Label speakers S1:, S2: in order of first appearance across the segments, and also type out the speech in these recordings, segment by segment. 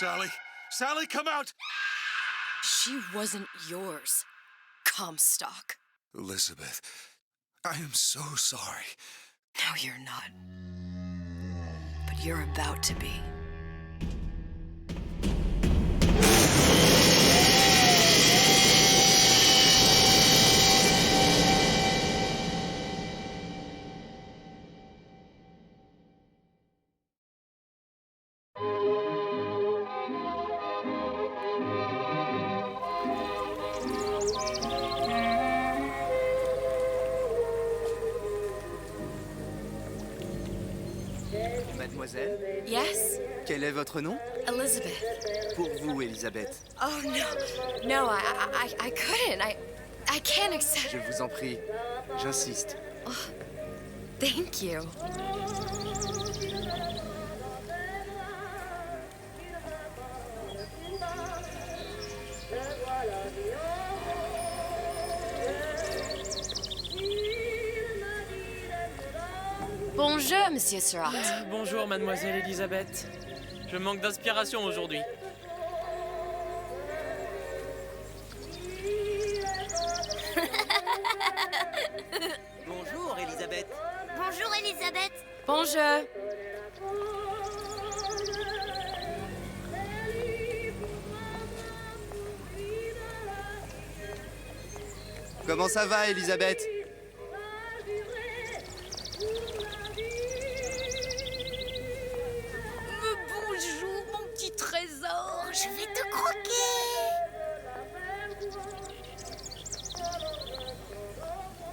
S1: Sally. Sally, come out!
S2: She wasn't yours, Comstock.
S1: Elizabeth, I am so sorry.
S2: No, you're not. But you're about to be.
S3: Mademoiselle,
S2: Yes?
S3: quel est votre nom?
S2: Elizabeth.
S3: Pour vous, Elisabeth.
S2: Oh, no. No, I couldn't. I can't accept...
S3: Je vous en prie, j'insiste.
S2: Oh, thank you. Bonjour, Monsieur Surratt.
S4: Bonjour, mademoiselle Elisabeth. Je manque d'inspiration aujourd'hui.
S3: Bonjour, Elisabeth.
S5: Bonjour, Elisabeth.
S2: Bonjour.
S3: Comment ça va, Elisabeth?
S2: Bonjour, mon petit trésor.
S5: Je vais te croquer.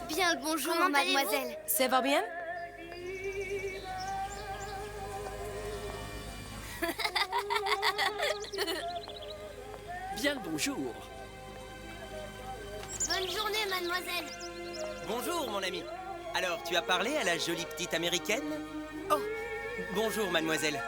S5: Bien le bonjour,
S2: Comment
S5: mademoiselle.
S2: Ça va bien?
S4: Bien le bonjour.
S5: Bonne journée, mademoiselle.
S6: Bonjour, mon ami. Alors, tu as parlé à la jolie petite américaine? Oh, bonjour, mademoiselle.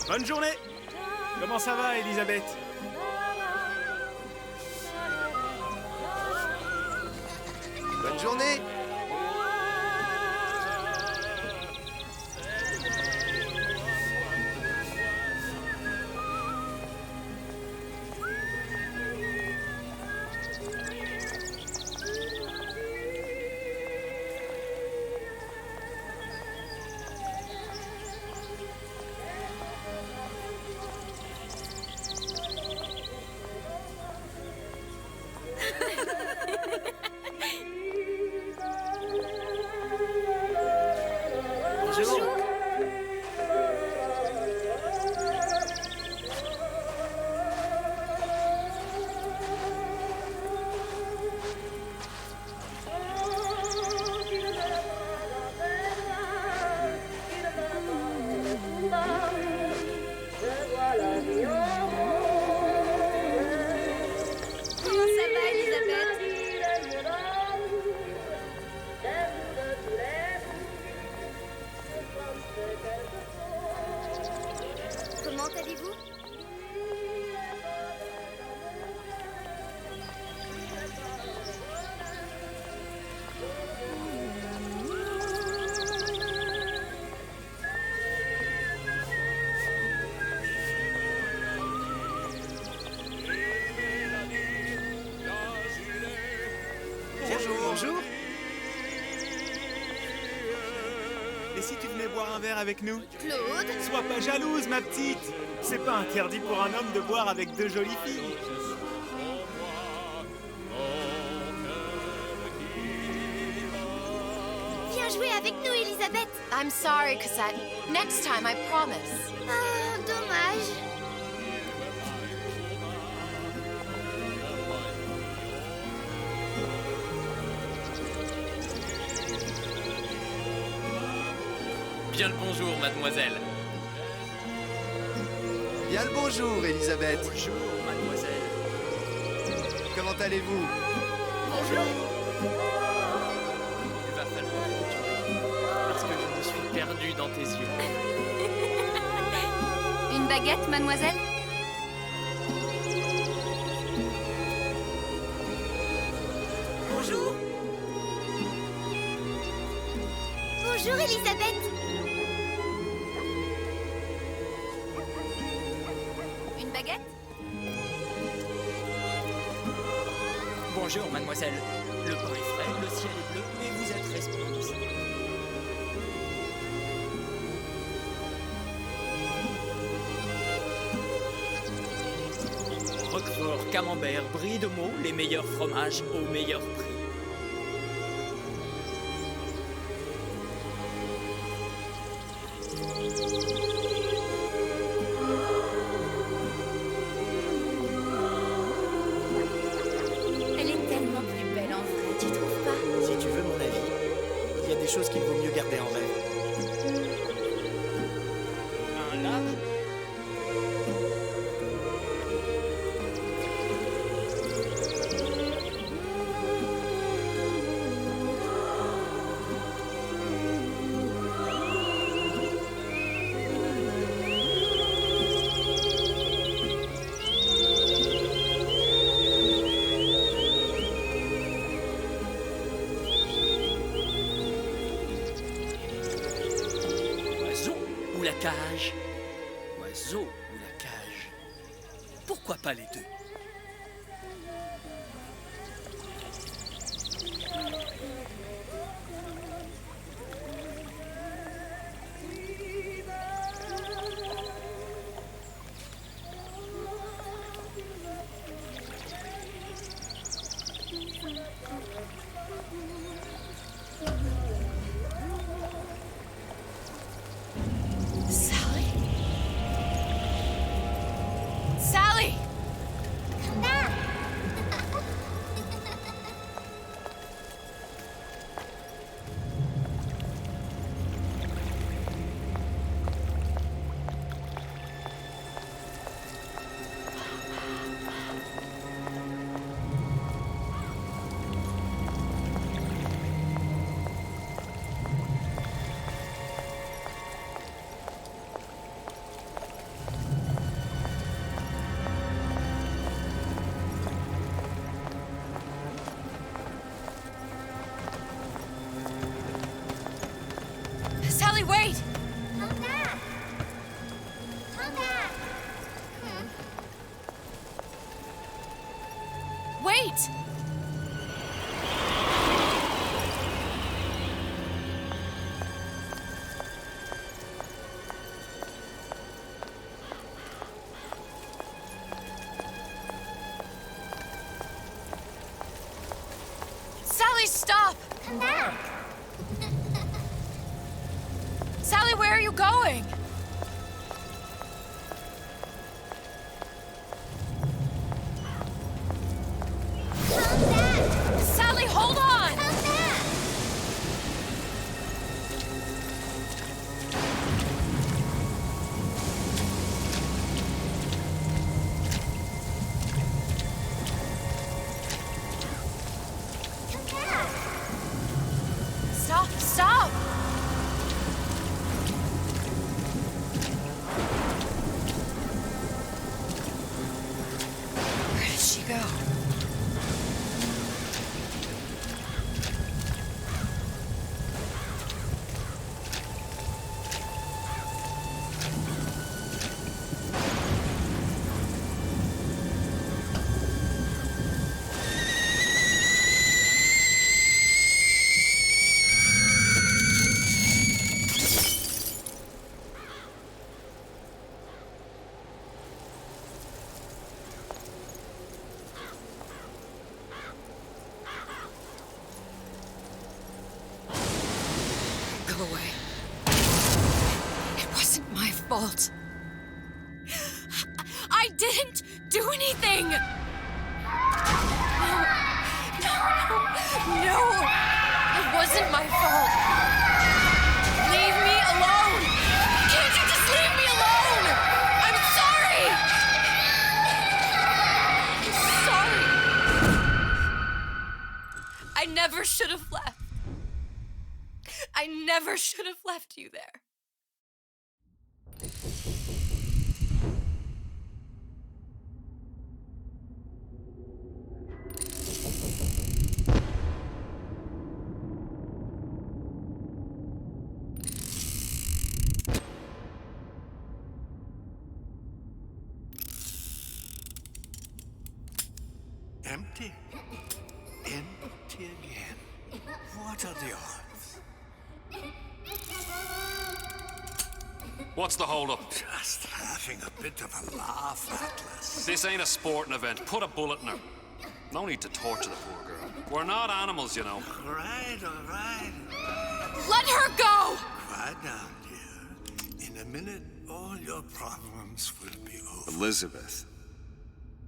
S7: Bonne journée! Comment ça va, Elisabeth?
S3: Bonne journée!
S6: Bonjour.
S5: Comment ça va, Elisabeth? Comment allez-vous?
S3: Bonjour! Bonjour!
S7: Et si tu venais boire un verre avec nous?
S5: Claude?
S7: Sois pas jalouse, ma petite! C'est pas interdit pour un homme de boire avec deux jolies filles.
S5: Viens jouer avec nous, Elisabeth.
S2: I'm sorry, Cassette. Next time, I promise.
S5: Ah, dommage.
S4: Bien le bonjour, mademoiselle.
S3: Bien le bonjour, Elisabeth.
S4: Bonjour, mademoiselle.
S3: Comment allez-vous?
S4: Bonjour. Il va falloir continuer, parce que je me suis perdu dans tes yeux.
S5: Une baguette, mademoiselle?
S6: Bonjour.
S5: Bonjour, Elisabeth. Une baguette?
S8: Bonjour, mademoiselle. Le pain est frais, le ciel est bleu et vous êtes resplendissante. Roquefort, camembert, brie de Meaux, les meilleurs fromages au meilleur prix.
S5: Elle est tellement plus belle en vrai, tu trouves pas?
S3: Si tu veux mon avis, il y a des choses qu'il vaut mieux garder en rêve.
S8: Un large. Oiseau ou la cage? Oiseau ou la cage? Pourquoi pas les deux?
S2: Sally? Sally! Sally, wait!
S5: Come back. Come back.
S2: Wait! Sally, stop!
S5: Come back.
S2: Sally, where are you going?
S5: Come back.
S2: Sally, hold on!
S5: Come back. Come back.
S2: Stop, stop! Where did she go? Go away. It wasn't my fault. I didn't do anything! No! It wasn't my fault! Leave me alone! Can't you just leave me alone? I'm sorry! I'm sorry! I never should have left. I never should have left you there.
S1: Empty? Empty again. What are the odds?
S9: What's the hold-up?
S1: Just having a bit of a laugh, Atlas.
S9: This ain't a sporting event. Put a bullet in her. No need to torture the poor girl. We're not animals, you know.
S1: All right, all right.
S2: Let her go!
S1: Quiet down, dear. In a minute, all your problems will be over.
S10: Elizabeth,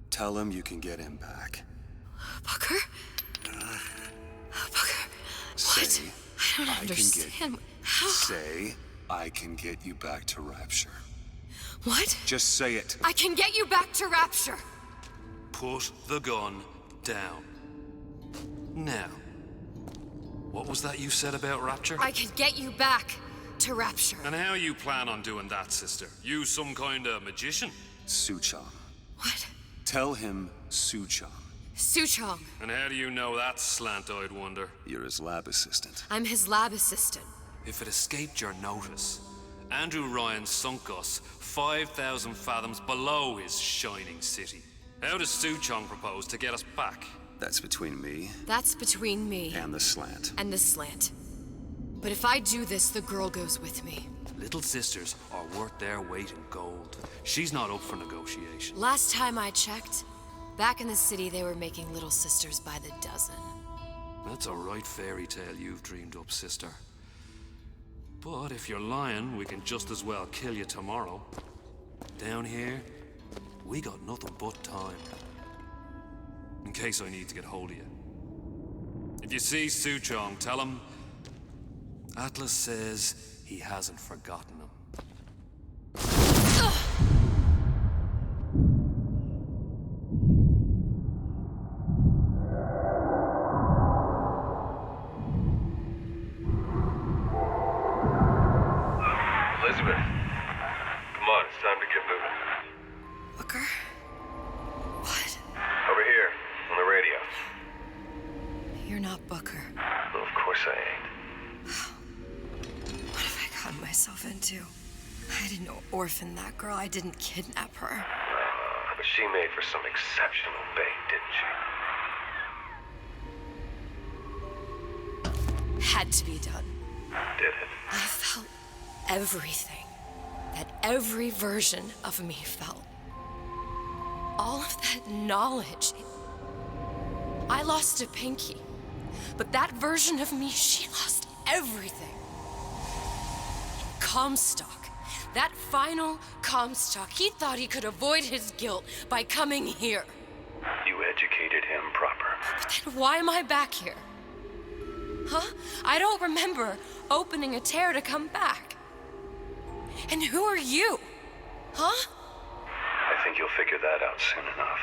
S10: tell him you can get him back.
S2: Booker? Booker,
S10: Say,
S2: I don't understand. How?
S10: Say, I can get you back to Rapture.
S2: What?
S10: Just say it.
S2: I can get you back to Rapture.
S9: Put the gun down. Now, what was that you said about Rapture?
S2: I can get you back to Rapture.
S9: And how you plan on doing that, sister? You some kind of magician?
S10: Suchong.
S2: What?
S10: Tell him Suchong.
S2: Suchong.
S9: And how do you know that, slant-eyed wonder?
S10: You're his lab assistant.
S2: I'm his lab assistant.
S9: If it escaped your notice, Andrew Ryan sunk us 5,000 fathoms below his shining city. How does Suchong propose to get us back?
S10: That's between me
S2: That's between me
S10: and the slant.
S2: and the slant. But if I do this, the girl goes with me.
S9: Little sisters are worth their weight in gold. She's not up for negotiation.
S2: Last time I checked, back in the city, they were making little sisters by the dozen.
S9: That's a right fairy tale you've dreamed up, sister. But if you're lying, we can just as well kill you tomorrow. Down here, we got nothing but time. In case I need to get hold of you. If you see Suchong, tell him Atlas says he hasn't forgotten him.
S11: Elizabeth, come on, it's time to get moving.
S2: Booker? What?
S11: Over here, on the radio.
S2: You're not Booker.
S11: Well, of course I ain't.
S2: What have I gotten myself into? I didn't orphan that girl. I didn't kidnap her.
S11: But she made for some exceptional bait, didn't she?
S2: Had to be done.
S11: Did it?
S2: I felt everything that every version of me felt. All of that knowledge. I lost a pinky, but that version of me, she lost everything. Comstock, that final Comstock, he thought he could avoid his guilt by coming here.
S11: You educated him proper.
S2: But then why am I back here? Huh? I don't remember opening a tear to come back. And who are you? Huh?
S11: I think you'll figure that out soon enough.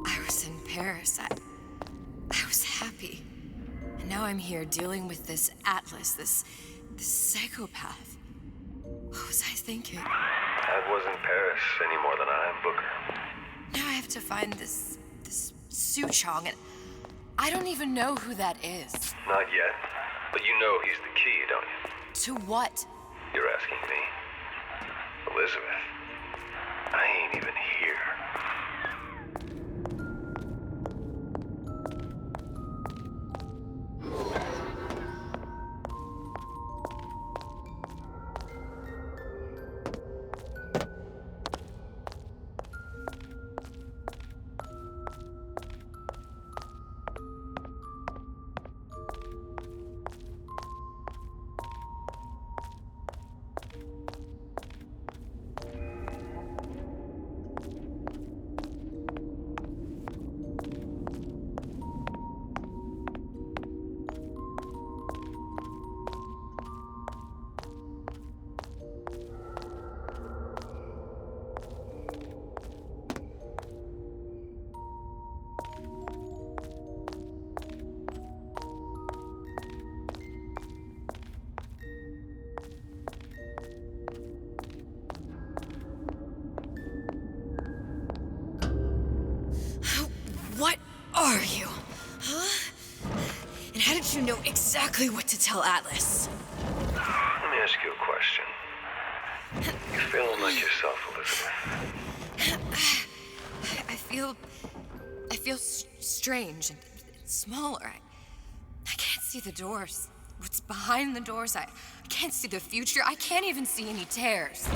S2: I was in Paris. I was happy. And now I'm here dealing with this Atlas, this psychopath. What was I thinking?
S11: I wasn't Paris any more than I am Booker.
S2: Now I have to find this Suchong, and I don't even know who that is.
S11: Not yet, but you know he's the key, don't you?
S2: To what?
S11: You're asking me. Elizabeth, I ain't even here.
S2: you know exactly what to tell Atlas.
S11: Let me ask you a question. You feeling like yourself, Elizabeth?
S2: I feel strange and smaller. I can't see the doors. What's behind the doors? I can't see the future. I can't even see any tears.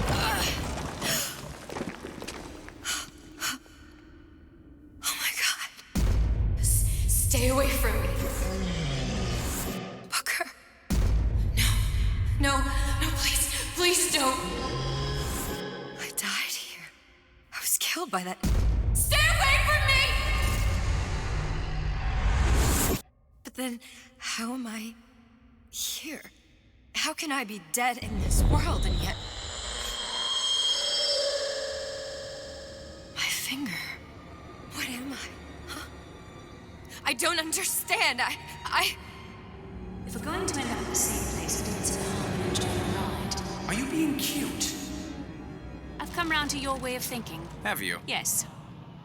S2: Oh my God. Stay away from me. Booker. No, please don't. I died here. I was killed by that. Stay away from me! But then, how am I here? How can I be dead in this world and yet... My finger. What am I? Huh? I don't understand.
S12: If we're going to end up at the same place, it means an harm and enjoy the ride.
S13: Are you being cute?
S12: I've come round to your way of thinking.
S13: Have you?
S12: Yes.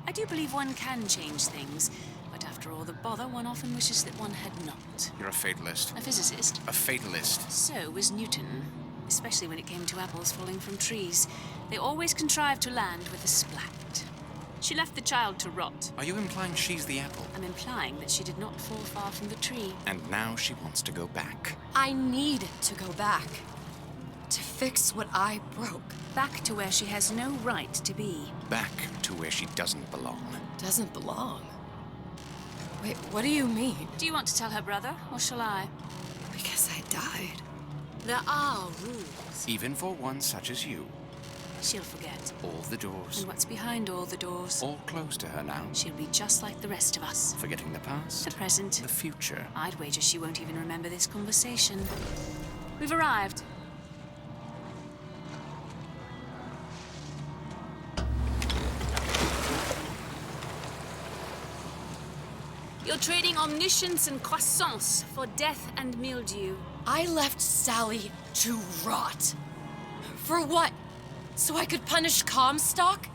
S12: I do believe one can change things, but after all the bother, one often wishes that one had not.
S13: You're a fatalist.
S12: A physicist.
S13: A fatalist.
S12: So was Newton, especially when it came to apples falling from trees. They always contrived to land with a splat. She left the child to rot.
S13: Are you implying she's the apple?
S12: I'm implying that she did not fall far from the tree.
S13: And now she wants to go back.
S2: I need to go back. To fix what I broke.
S12: Back to where she has no right to be.
S13: Back to where she doesn't belong.
S2: Doesn't belong? Wait, what do you mean?
S12: Do you want to tell her brother, or shall I?
S2: Because I died.
S12: There are rules.
S13: Even for one such as you.
S12: She'll forget.
S13: All the doors.
S12: And what's behind all the doors?
S13: All closed to her now.
S12: She'll be just like the rest of us.
S13: Forgetting the past.
S12: The present.
S13: The future.
S12: I'd wager she won't even remember this conversation. We've arrived. You're trading omniscience and croissance for death and mildew.
S2: I left Sally to rot. For what? So I could punish Comstock?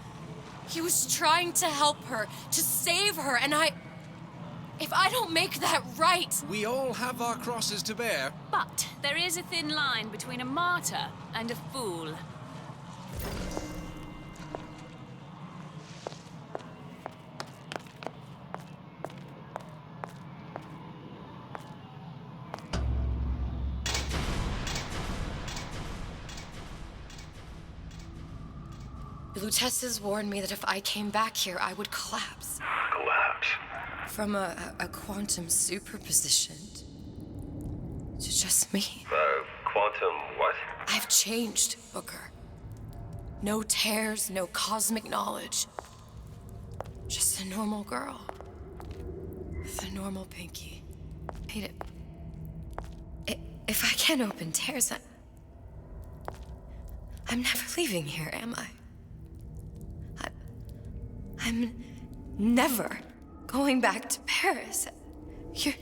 S2: He was trying to help her, to save her, and if I don't make that right...
S14: We all have our crosses to bear.
S12: But there is a thin line between a martyr and a fool.
S2: The Lutesses warned me that if I came back here, I would collapse.
S11: Collapse?
S2: From a quantum superposition to just me.
S11: Quantum what?
S2: I've changed, Booker. No tears, no cosmic knowledge. Just a normal girl. With a normal pinky. Hate it. If I can't open tears, I'm never leaving here, am I? I'm never going back to Paris. You're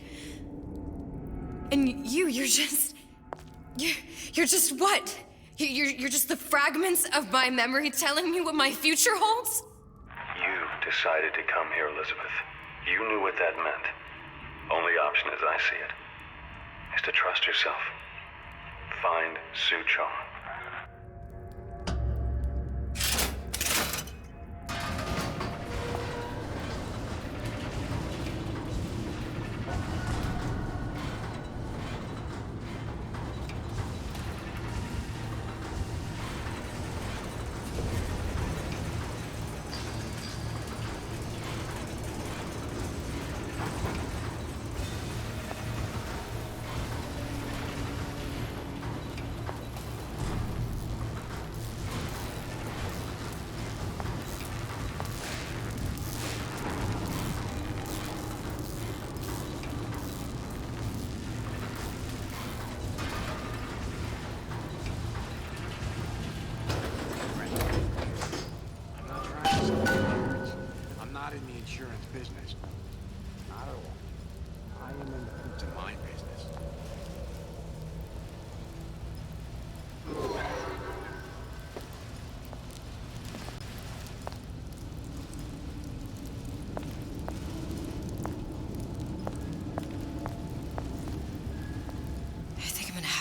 S2: just what? You're just the fragments of my memory telling me what my future holds?
S11: You decided to come here, Elizabeth. You knew what that meant. Only option as I see it is to trust yourself. Find Suchong.
S15: Business. Not at all. I am in the to my business.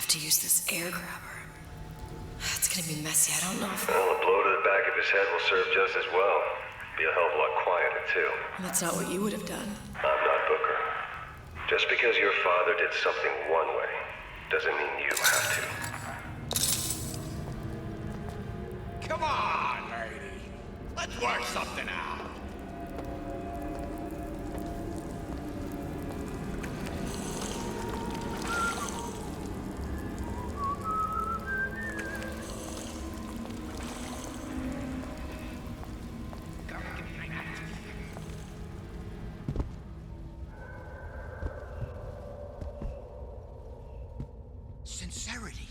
S2: have to use this air grabber. It's gonna be messy. I don't know if...
S11: Well, a blow to the back of his head will serve just as well. Be a hell of a lot quieter, too.
S2: That's not what you would have done.
S11: I'm not Booker. Just because your father did something one way, doesn't mean you have to.
S15: Come on, lady. Let's work something out.
S1: Sincerity.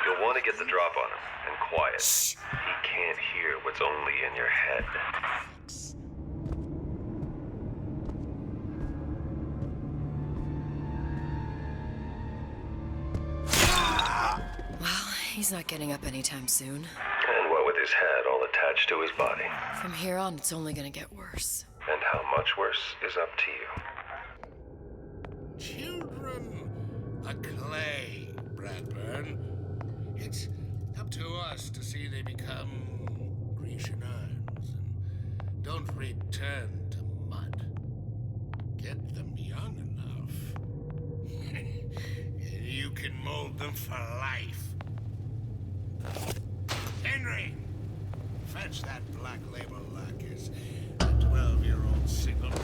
S11: You'll want to get the drop on him, and quiet. Shh. He can't hear what's only in your head.
S2: Well, he's not getting up anytime soon.
S11: And what with his head all attached to his body.
S2: From here on, it's only gonna get worse.
S11: And how much worse is up to you.
S15: Children are clay, Bradburn. It's up to us to see they become Grecian urns and don't return to mud. Get them young enough. You can mold them for life. Henry, fetch that black label lacquers. A 12-year-old single malt.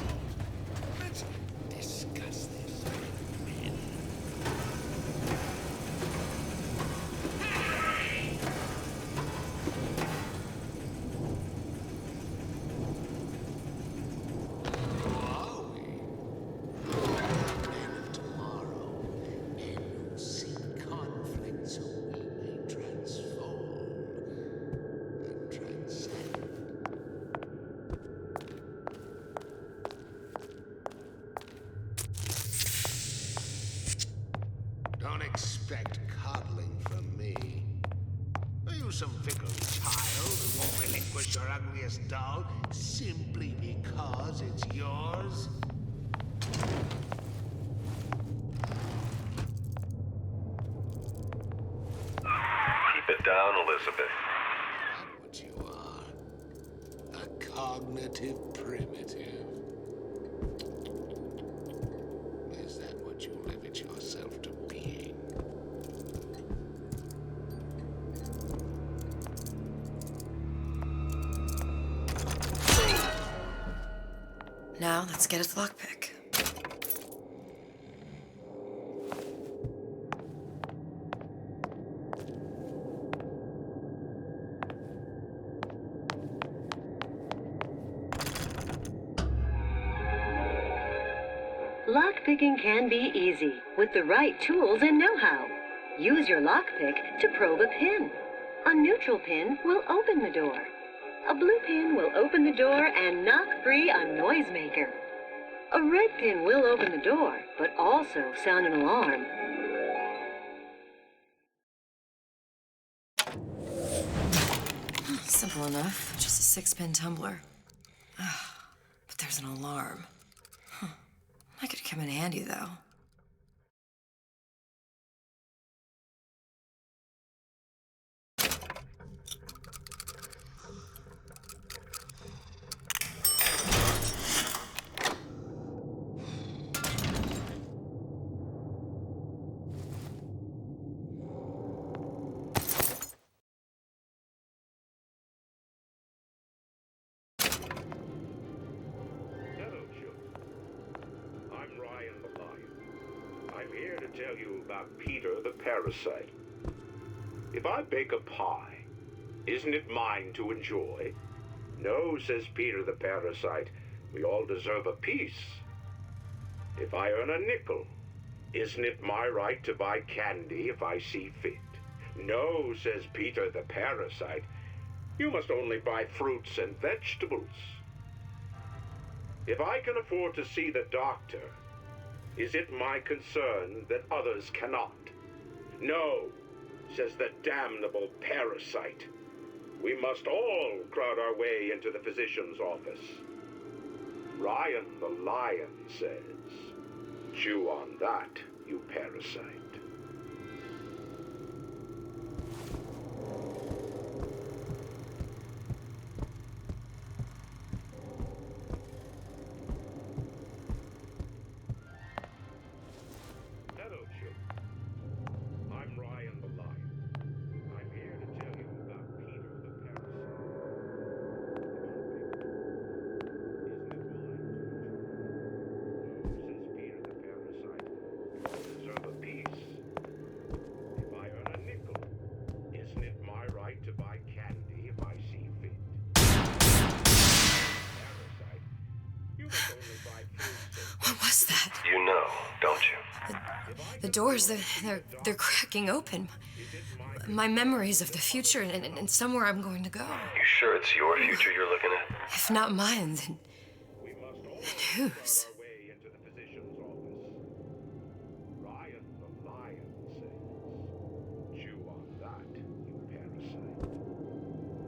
S15: Let's discuss this with men. Who are we? Men of tomorrow. Men who seek conflict so we may transform and transcend. Don't expect coddling from me. Are you some fickle child who won't relinquish your ugliest doll simply because it's yours?
S11: Keep it down, Elizabeth.
S15: What you are. A cognitive primitive. Is that what you limit yourself to being?
S2: Now, let's get at the lockpick.
S16: Lockpicking can be easy with the right tools and know-how. Use your lockpick to probe a pin. A neutral pin will open the door. A blue pin will open the door and knock free a noisemaker. A red pin will open the door, but also sound an alarm.
S2: Simple enough. Just a 6-pin tumbler. But there's an alarm. That could come in handy, though.
S17: Tell you about Peter the parasite. If I bake a pie, isn't it mine to enjoy? No, says Peter the parasite, we all deserve a piece. If I earn a nickel, isn't it my right to buy candy if I see fit? No, says Peter the parasite, you must only buy fruits and vegetables. If I can afford to see the doctor, is it my concern that others cannot? No, says the damnable parasite. We must all crowd our way into the physician's office. Ryan the lion says, chew on that, you parasite.
S2: The doors, they're cracking open. My memories of the future and somewhere I'm going to go.
S11: You sure it's your future you're looking at?
S2: If not mine, then whose?
S17: Ryan the lion says, chew on that, you parasite.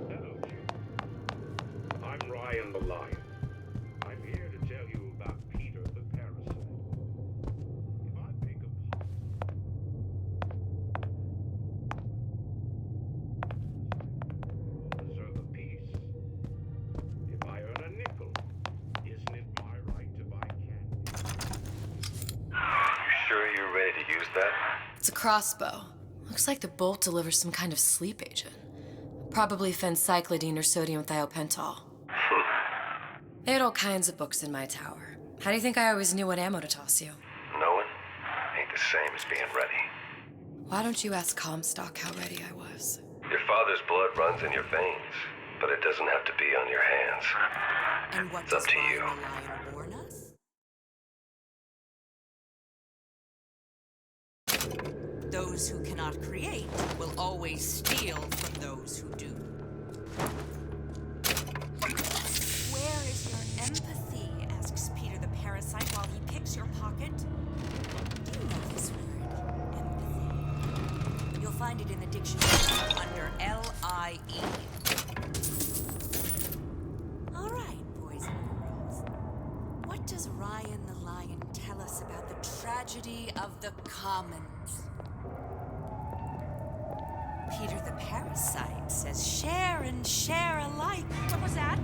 S17: Hello, children. I'm Ryan the lion. I'm here to tell you about Peter the parasite. If I make a pie, deserve a piece. If I earn a nickel, isn't it my right to buy candy?
S11: You sure you're ready to use that?
S2: It's a crossbow. Looks like the bolt delivers some kind of sleep agent. Probably phencyclidine or sodium thiopental. They had all kinds of books in my tower. How do you think I always knew what ammo to toss you?
S11: Knowing ain't the same as being ready.
S2: Why don't you ask Comstock how ready I was?
S11: Your father's blood runs in your veins, but it doesn't have to be on your hands.
S18: And what
S11: It's up
S18: does
S11: to
S18: Ryan
S11: you.
S18: the lion warn us? Those who cannot create will always steal from those who do. Where is your empathy? Asks Peter the parasite while he picks your pocket. Do you know this word? Empathy. You'll find it in the dictionary under L-I-E. All right, boys and girls. What does Ryan the lion tell us about the tragedy of the commons? Peter the parasite says share and share alike. What was that?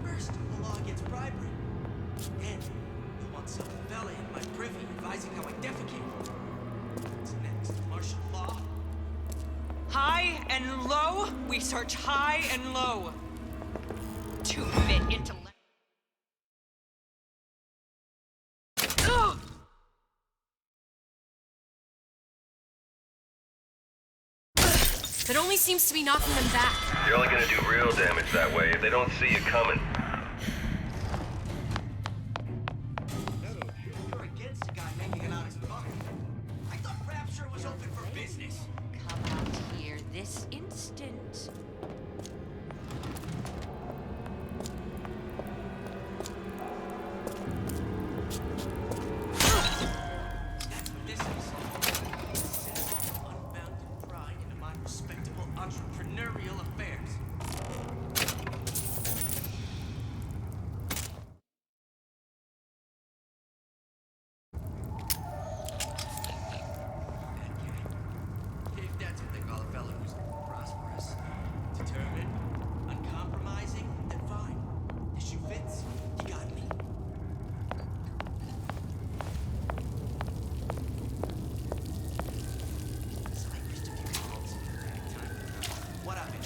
S3: First, the law against bribery. Then, you want some fella in my privy advising how I defecate. What's next? Martial law?
S19: High and low, we search high and low. To fit into...
S2: That only seems to be knocking them back.
S11: You're only gonna do real damage that way if they don't see you coming.
S3: You're against a guy making an honest buck. I thought Rapture was open for business.
S18: Come out here this instant.
S3: That's what this is. Unbounded pride into my respectable entrepreneurial affairs. If that's what they call a fellow who's prosperous, determined, uncompromising, then fine. The shoe fits, you got me. What up, man?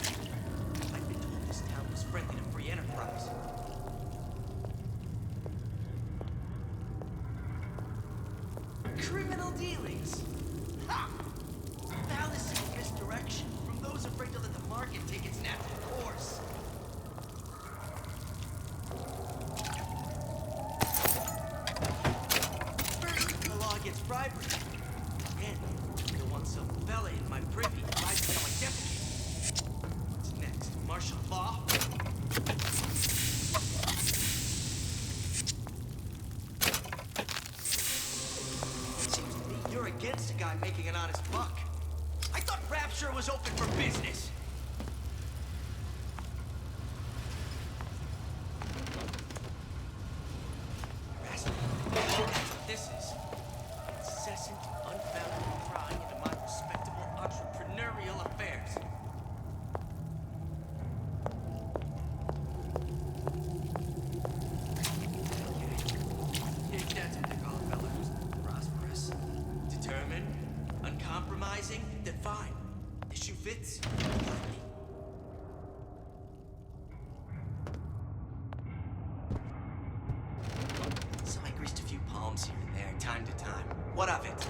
S3: time to time. What of it?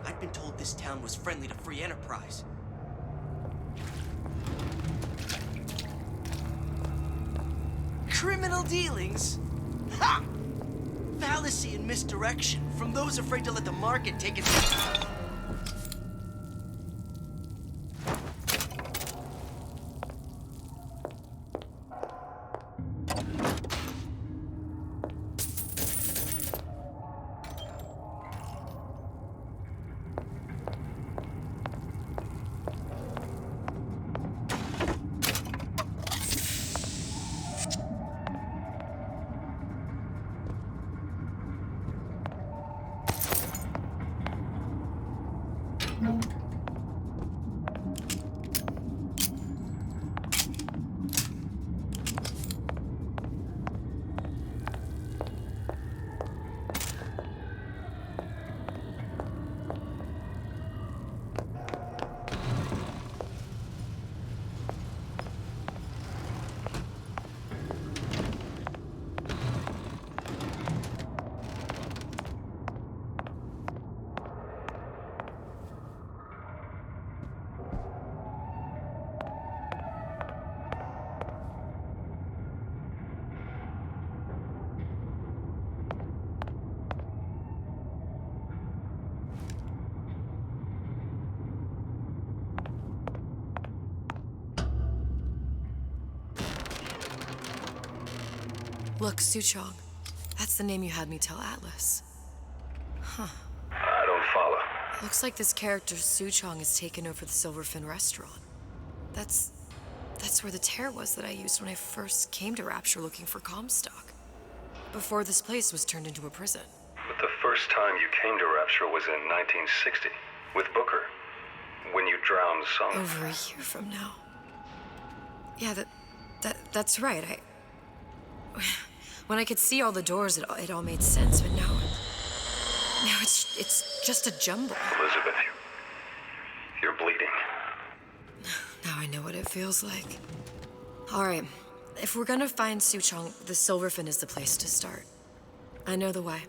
S3: I'd been told this town was friendly to free enterprise. Criminal dealings? Ha! Fallacy and misdirection from those afraid to let the market take its...
S2: Look, Suchong. That's the name you had me tell Atlas. Huh.
S11: I don't follow.
S2: Looks like this character, Suchong, has taken over the Silverfin restaurant. That's where the tear was that I used when I first came to Rapture looking for Comstock. Before this place was turned into a prison.
S11: But the first time you came to Rapture was in 1960, with Booker. When you drowned Song.
S2: Over a year from now. Yeah, that's right. When I could see all the doors, it all made sense, but now it's just a jumble.
S11: Elizabeth, you're bleeding.
S2: Now I know what it feels like. All right, if we're gonna find Suchong, the Silverfin is the place to start. I know the way.